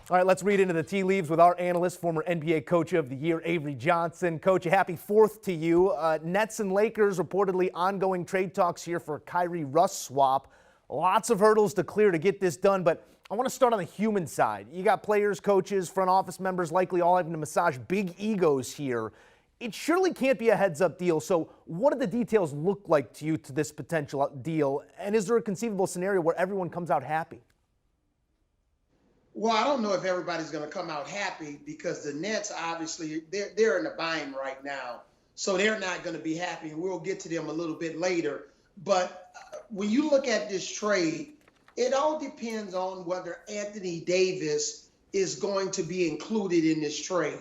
All right, let's read into the tea leaves with our analyst, former NBA Coach of the Year, Avery Johnson. Coach, a happy 4th to you. Nets and Lakers reportedly ongoing trade talks here for a Kyrie-Russ swap. Lots of hurdles to clear to get this done, but I want to start on the human side. You got players, coaches, front office members likely all having to massage big egos here. It surely can't be a heads-up deal, so what do the details look like to you to this potential deal? And is there a conceivable scenario where everyone comes out happy? Well, I don't know if everybody's going to come out happy because the Nets, obviously, they're in a bind right now. So they're not going to be happy, and we'll get to them a little bit later. But when you look at this trade, it all depends on whether Anthony Davis is going to be included in this trade.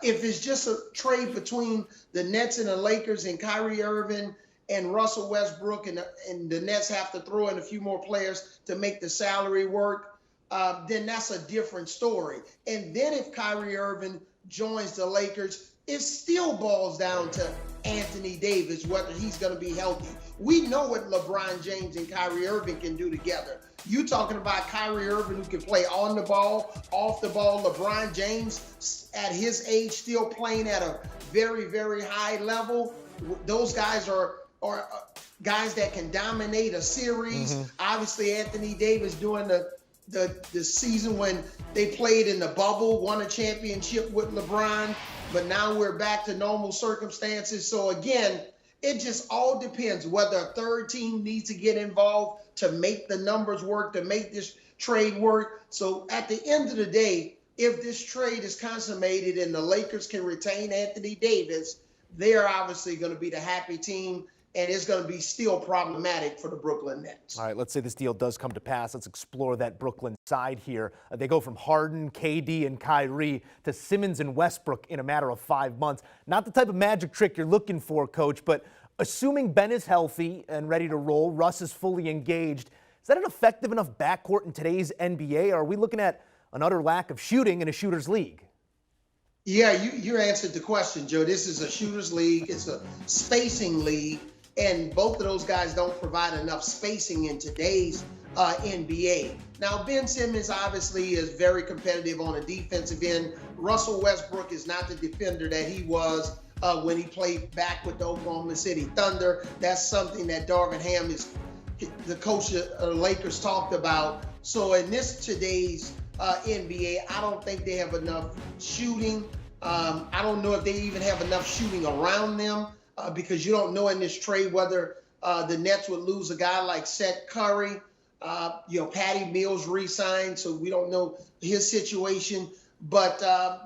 If it's just a trade between the Nets and the Lakers and Kyrie Irving and Russell Westbrook and the Nets have to throw in a few more players to make the salary work, then that's a different story. And then if Kyrie Irving joins the Lakers, it still boils down to Anthony Davis, whether he's going to be healthy. We know what LeBron James and Kyrie Irving can do together. You talking about Kyrie Irving who can play on the ball, off the ball. LeBron James at his age still playing at a very, very high level. Those guys are guys that can dominate a series. Obviously, Anthony Davis doing the season when they played in the bubble, won a championship with LeBron, but now we're back to normal circumstances. So again, it just all depends whether a third team needs to get involved to make the numbers work, to make this trade work. So at the end of the day, if this trade is consummated and the Lakers can retain Anthony Davis, they're obviously going to be the happy team. And it's going to be still problematic for the Brooklyn Nets. All right, let's say this deal does come to pass. Let's explore that Brooklyn side here. They go from Harden, KD, and Kyrie to Simmons and Westbrook in a matter of 5 months. Not the type of magic trick you're looking for, Coach, but assuming Ben is healthy and ready to roll, Russ is fully engaged, is that an effective enough backcourt in today's NBA? Or are we looking at an utter lack of shooting in a shooter's league? Yeah, you answered the question, Joe. This is a shooter's league. It's a spacing league. And both of those guys don't provide enough spacing in today's NBA. Now, Ben Simmons obviously is very competitive on the defensive end. Russell Westbrook is not the defender that he was when he played back with the Oklahoma City Thunder. That's something that Darvin Ham, the coach of the Lakers, talked about. So in today's NBA, I don't think they have enough shooting. I don't know if they even have enough shooting around them. Because you don't know in this trade whether the Nets would lose a guy like Seth Curry. Patty Mills re-signed, so we don't know his situation. But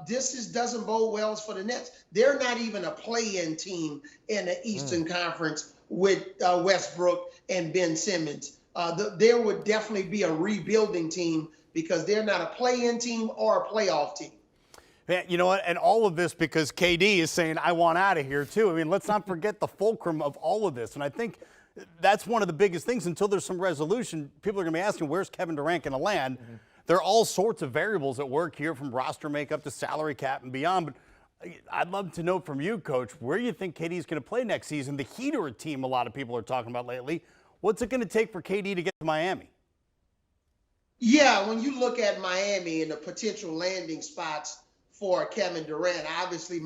this doesn't bode well for the Nets. They're not even a play-in team in the Eastern Conference with Westbrook and Ben Simmons. There would definitely be a rebuilding team because they're not a play-in team or a playoff team. Yeah, you know what? And all of this because KD is saying, I want out of here, too. I mean, let's not forget the fulcrum of all of this. And I think that's one of the biggest things. Until there's some resolution, people are going to be asking, where's Kevin Durant going to land? There are all sorts of variables at work here, from roster makeup to salary cap and beyond. But I'd love to know from you, Coach, where you think KD is going to play next season. The Heat are a team a lot of people are talking about lately. What's it going to take for KD to get to Miami? Yeah, when you look at Miami and the potential landing spots for Kevin Durant, obviously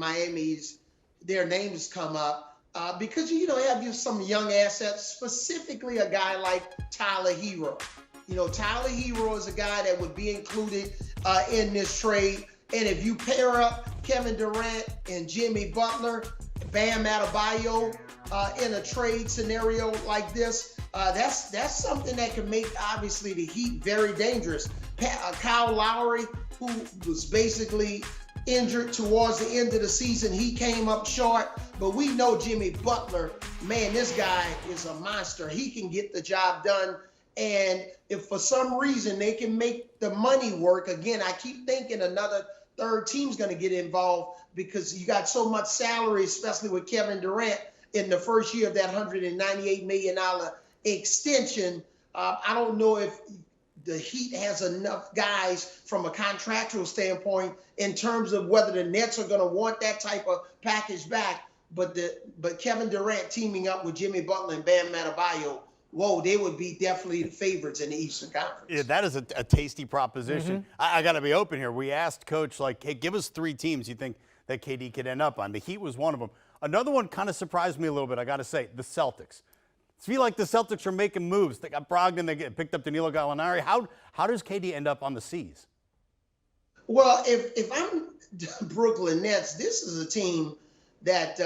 their names come up because you have some young assets, specifically a guy like Tyler Hero. Tyler Hero is a guy that would be included in this trade. And if you pair up Kevin Durant and Jimmy Butler, Bam Adebayo in a trade scenario like this, that's something that can make obviously the Heat very dangerous. Kyle Lowry, who was basically injured towards the end of the season, he came up short. But we know Jimmy Butler, man, this guy is a monster. He can get the job done. And if for some reason they can make the money work, again, I keep thinking another third team's going to get involved because you got so much salary, especially with Kevin Durant in the first year of that $198 million extension. I don't know if the Heat has enough guys from a contractual standpoint in terms of whether the Nets are going to want that type of package back. But Kevin Durant teaming up with Jimmy Butler and Bam Adebayo whoa, they would be definitely the favorites in the Eastern Conference. Yeah, that is a tasty proposition. I got to be open here. We asked Coach, like, hey, give us 3 teams you think that KD could end up on. The Heat was one of them. Another one kind of surprised me a little bit, I got to say, the Celtics. I feel like the Celtics are making moves. They got Brogdon, they picked up Danilo Gallinari. How does KD end up on the C's? Well, if I'm Brooklyn Nets, this is a team that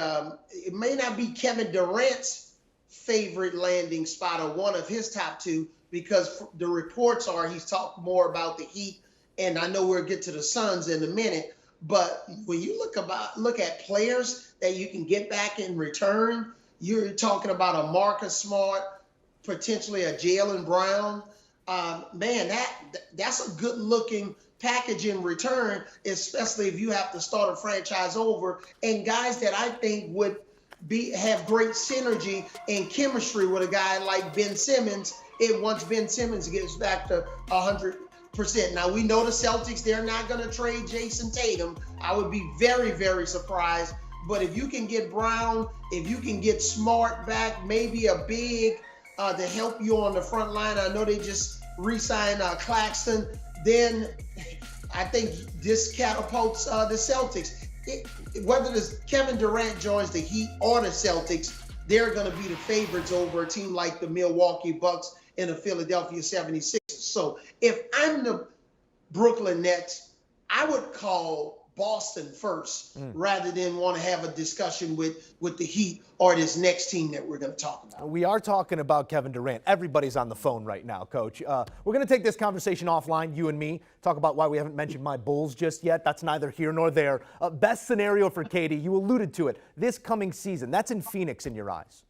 it may not be Kevin Durant's favorite landing spot or one of his top 2, because the reports are he's talked more about the Heat, and I know we'll get to the Suns in a minute. But when you look at players that you can get back in return, you're talking about a Marcus Smart, potentially a Jaylen Brown. Man, that's a good-looking package in return, especially if you have to start a franchise over, and guys that I think would have great synergy and chemistry with a guy like Ben Simmons. Once Ben Simmons gets back to 100%. Now, we know the Celtics, they're not going to trade Jason Tatum. I would be very, very surprised. But if you can get Brown, if you can get Smart back, maybe a big to help you on the front line. I know they just re-signed Claxton. Then I think this catapults the Celtics. Whether Kevin Durant joins the Heat or the Celtics, they're going to be the favorites over a team like the Milwaukee Bucks and the Philadelphia 76ers. So if I'm the Brooklyn Nets, I would call Boston first rather than want to have a discussion with the Heat or this next team that we're going to talk about. We are talking about Kevin Durant. Everybody's on the phone right now, Coach. We're going to take this conversation offline, you and me, talk about why we haven't mentioned my Bulls just yet. That's neither here nor there. Best scenario for KD, you alluded to it, this coming season. That's in Phoenix in your eyes.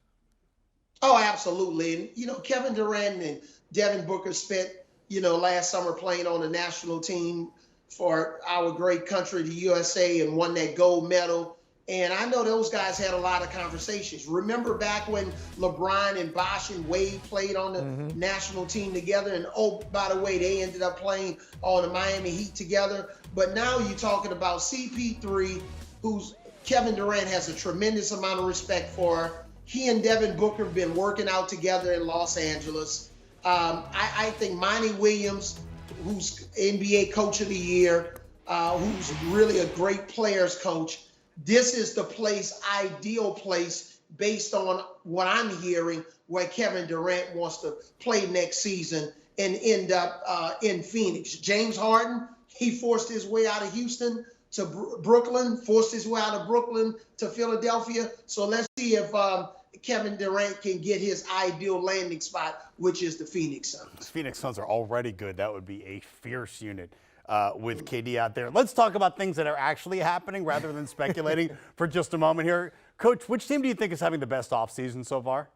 Oh, absolutely. And, Kevin Durant and Devin Booker spent, last summer playing on the national team for our great country, the USA, and won that gold medal. And I know those guys had a lot of conversations. Remember back when LeBron and Bosh and Wade played on the national team together? And, oh, by the way, they ended up playing on the Miami Heat together. But now you're talking about CP3, who's Kevin Durant has a tremendous amount of respect for. He and Devin Booker have been working out together in Los Angeles. I think Monty Williams, who's NBA Coach of the Year, who's really a great players coach. This is the ideal place based on what I'm hearing, where Kevin Durant wants to play next season and end up in Phoenix. James Harden, he forced his way out of Houston to Brooklyn, forced his way out of Brooklyn to Philadelphia. So let's see if Kevin Durant can get his ideal landing spot, which is the Phoenix Suns. The Phoenix Suns are already good. That would be a fierce unit with KD out there. Let's talk about things that are actually happening rather than speculating for just a moment here. Coach, which team do you think is having the best offseason so far?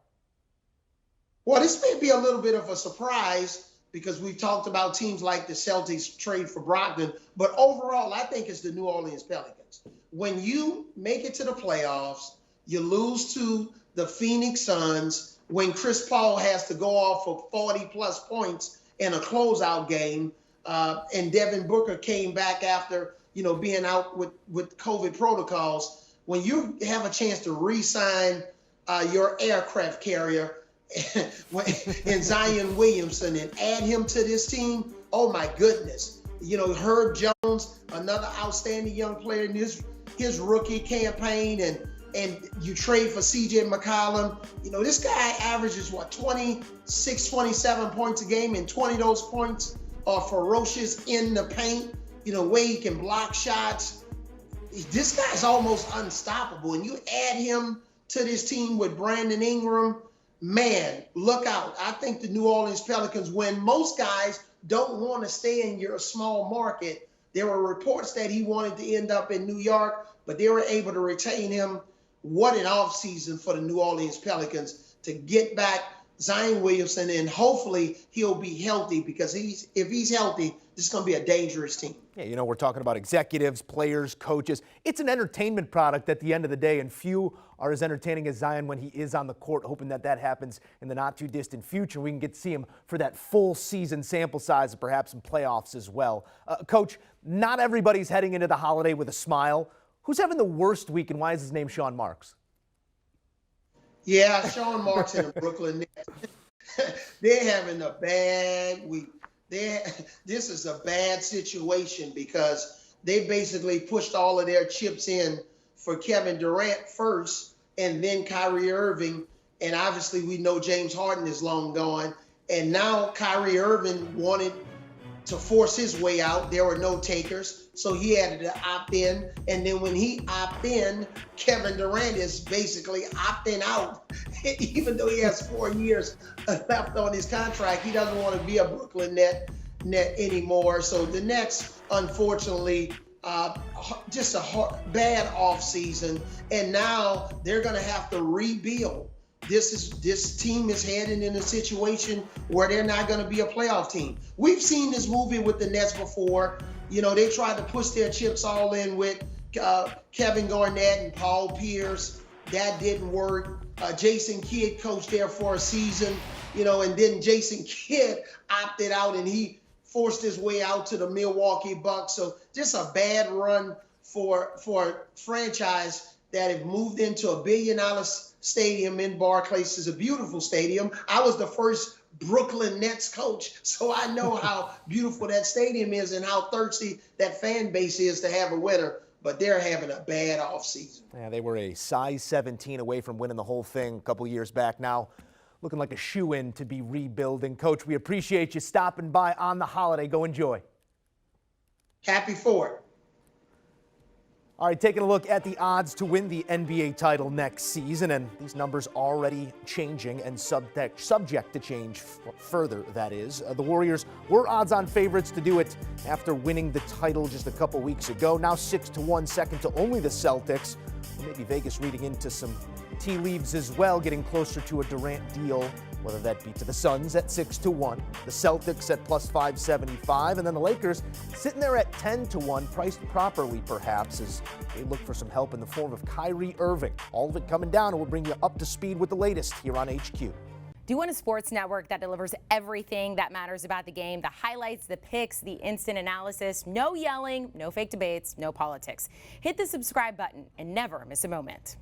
Well, this may be a little bit of a surprise because we've talked about teams like the Celtics trade for Brogdon, but overall, I think it's the New Orleans Pelicans. When you make it to the playoffs, you lose to the Phoenix Suns when Chris Paul has to go off for 40-plus points in a closeout game, and Devin Booker came back after, being out with COVID protocols. When you have a chance to re-sign your aircraft carrier in Zion Williamson and add him to this team, oh my goodness. Herb Jones, another outstanding young player in his rookie campaign, and you trade for C.J. McCollum. This guy averages, 26, 27 points a game, and 20 of those points are ferocious in the paint, way he can block shots. This guy's almost unstoppable, and you add him to this team with Brandon Ingram, man, look out. I think the New Orleans Pelicans, when most guys don't want to stay in your small market, there were reports that he wanted to end up in New York, but they were able to retain him. What an offseason for the New Orleans Pelicans to get back Zion Williamson, and hopefully he'll be healthy, because if he's healthy, this is going to be a dangerous team. Yeah, we're talking about executives, players, coaches. It's an entertainment product at the end of the day, and few are as entertaining as Zion when he is on the court, hoping that happens in the not-too-distant future. We can get to see him for that full season sample size and perhaps some playoffs as well. Coach, not everybody's heading into the holiday with a smile. Who's having the worst week, and why is his name Sean Marks? Yeah, Sean Marks in the Brooklyn Nets. they're having a bad week. This is a bad situation because they basically pushed all of their chips in for Kevin Durant first, and then Kyrie Irving. And obviously, we know James Harden is long gone. And now Kyrie Irving wanted to force his way out. There were no takers, so he had to opt in. And then when he opted in, Kevin Durant is basically opting out. Even though he has 4 years left on his contract, he doesn't want to be a Brooklyn net anymore. So the Nets, unfortunately, just a bad offseason. And now they're going to have to rebuild. This team is heading in a situation where they're not going to be a playoff team. We've seen this movie with the Nets before. You know, they tried to push their chips all in with Kevin Garnett and Paul Pierce. That didn't work. Jason Kidd coached there for a season, you know, and then Jason Kidd opted out and he forced his way out to the Milwaukee Bucks. So just a bad run for a franchise that have moved into $1 billion stadium in Barclays. Is a beautiful stadium. I was the first Brooklyn Nets coach, so I know how beautiful that stadium is and how thirsty that fan base is to have a winner. But they're having a bad offseason. Yeah, they were a size 17 away from winning the whole thing a couple years back. Now looking like a shoe-in to be rebuilding. Coach, we appreciate you stopping by on the holiday. Go enjoy. Happy for it. All right, taking a look at the odds to win the NBA title next season, and these numbers already changing and subject to change further, that is. The Warriors were odds-on favorites to do it after winning the title just a couple weeks ago. Now 6-1, second to only the Celtics. Maybe Vegas reading into some tea leaves as well, getting closer to a Durant deal, whether that be to the Suns at 6-1, the Celtics at plus 575, and then the Lakers sitting there at 10-1, priced properly perhaps, as they look for some help in the form of Kyrie Irving. All of it coming down, and we'll bring you up to speed with the latest here on HQ. Do you want a sports network that delivers everything that matters about the game? The highlights, the picks, the instant analysis, no yelling, no fake debates, no politics. Hit the subscribe button and never miss a moment.